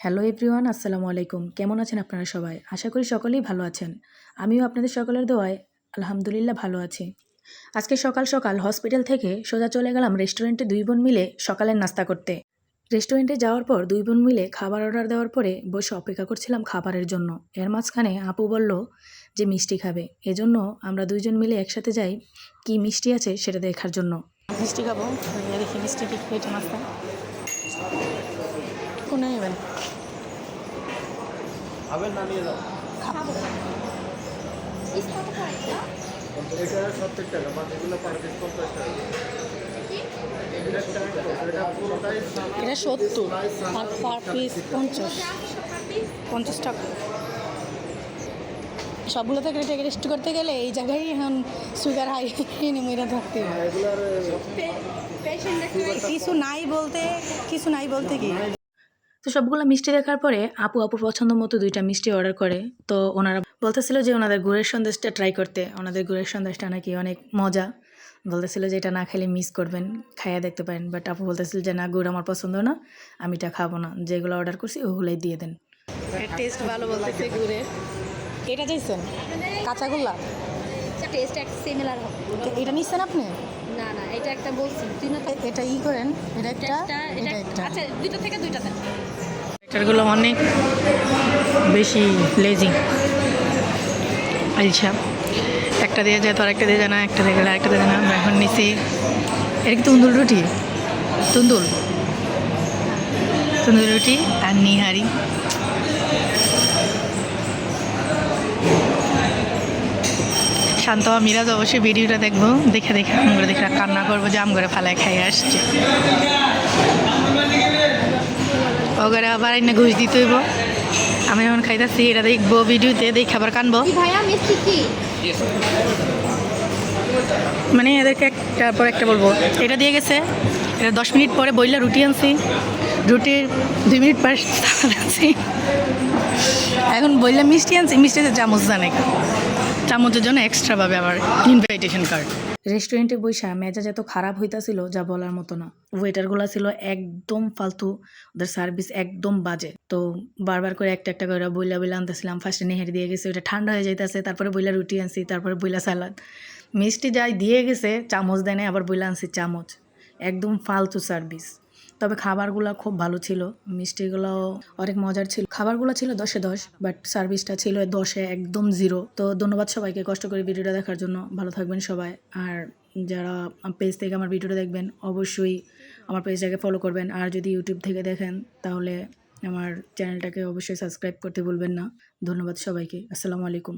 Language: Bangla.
হ্যালো এভরিওয়ান, আসসালামু আলাইকুম। কেমন আছেন আপনারা সবাই? আশা করি সকলেই ভালো আছেন। আমিও আপনাদের সকলের দোয়ায় আলহামদুলিল্লাহ ভালো আছি। আজকে সকাল সকাল হসপিটাল থেকে সোজা চলে গেলাম রেস্টুরেন্টে 2 বোন মিলে সকালের নাস্তা করতে। রেস্টুরেন্টে যাওয়ার পর 2 বোন মিলে খাবার অর্ডার দেওয়ার পরে বসে অপেক্ষা করছিলাম খাবারের জন্য। এর মাঝখানে আপু বলল যে মিষ্টি খাবে। এজন্য আমরা 2 জন মিলে একসাথে যাই কি মিষ্টি আছে সেটা দেখার জন্য। মিষ্টি খাবো, দেখি মিষ্টি কি খেয়েছে নাস্তা। কোনে নেবেন? খাবেন না নিয়ে যাও। খাবো। পিস কত করে এটা? এটা 70 টাকা, বাকিগুলো পার পিস 50 টাকা। এটা পুরোটাই এটা 70 আর পার পিস 50 টাকা। সবগুলো থেকে টেস্ট করতে গেলে এই জায়গায় এখন সুগার হাই মেরে থাকতে হবে। এগুলার কিছু নাই বলতে কি। তো সবগুলো মিষ্টি দেখার পরে আপুর পছন্দ মতো 2টা মিষ্টি অর্ডার করে। তো ওনারা বলতেছিল যে ওনাদের গুড়ের সন্দেশটা ট্রাই করতে। ওনাদের গুড়ের সন্দেশটা নাকি অনেক মজা। বলতেছিল যে এটা না খেলে মিস করবেন, খাইয়া দেখতে পারেন। বাট আপু বলতেছিল যে না, গুড় আমার পছন্দ না, আমি এটা খাবো না, যেগুলো অর্ডার করছি ওগুলোই দিয়ে দেন। টেস্ট ভালো বলতেছে গুড়ের। এটা চাইছেন কাঁচাগোল্লা? টেস্ট একটা সিমিলার হবে। এটা নিচ্ছেন আপনি? না না, এটা একটা বলছি তুই না। এটা ই করেন, এটা একটা, এটা এটা একটা। আচ্ছা, দুটো থেকে দুইটা দেন। এটারগুলো অনেক বেশি লেজি। আচ্ছা, একটা দিয়ে যায় তো আরেকটা দিয়ে যায় না, একটা দিয়ে গেলে আরেকটা দিয়ে যায় না। আমরা এখন নিছি, এটা কি তন্দুর রুটি? তন্দুর রুটি আর নিহারি। শান্ত মিরাজ অবশ্যই ভিডিওটা দেখবো, দেখে আমগরে দেখে কান্না করবো যে আমগরে ফালায় খাই আসছে। ওগরে আবার এনে ঘুষ দিতে হইব। আমি এখন খাইতেছি, এটা দেখবো ভিডিওতে, দেখে আবার কানবো। ভাইয়া মিষ্টি কি? মানে এদেরকে একটার পর একটা বলবো। এটা দিয়ে গেছে, এটা 10 মিনিট পরে বইলা রুটি আনছি, রুটির 2 মিনিট পরে সালাদ আনছি। এখন বইলা মিষ্টি আনছি, মিষ্টিতে চামচ জানে, চামচের জন্য এক্সট্রাভাবে আবার ইনভাইটেশন কার্ড। রেস্টুরেন্টে বৈশা মেজাজ এত খারাপ হইতাছিল যা বলার মতো না। ওয়েটারগুলো ছিল একদম ফালতু, ওদের সার্ভিস একদম বাজে। তো বারবার করে একটা একটা করে বইলা আনতেছিলাম। ফার্স্টে নেহারি দিয়ে গেছে, ওটা ঠান্ডা হয়ে যাইতেছে, তারপরে বইলা রুটি আনছি, তারপরে বইলা সালাদ। মিষ্টি যাই দিয়ে গেছে চামচ দেয় না, আবার বইলা আনছি চামচ। একদম ফালতু সার্ভিস। তবে খাবারগুলো খুব ভালো ছিল, মিষ্টিগুলো অনেক মজার ছিল। খাবারগুলো ছিল 10-এ 10, বাট সার্ভিসটা ছিল 10-এ একদম 0। তো ধন্যবাদ সবাইকে কষ্ট করে ভিডিওটা দেখার জন্য। ভালো থাকবেন সবাই। আর যারা পেজ থেকে আমার ভিডিওটা দেখবেন অবশ্যই আমার পেজটাকে ফলো করবেন। আর যদি ইউটিউব থেকে দেখেন তাহলে আমার চ্যানেলটাকে অবশ্যই সাবস্ক্রাইব করতে ভুলবেন না। ধন্যবাদ সবাইকে। আসসালামু আলাইকুম।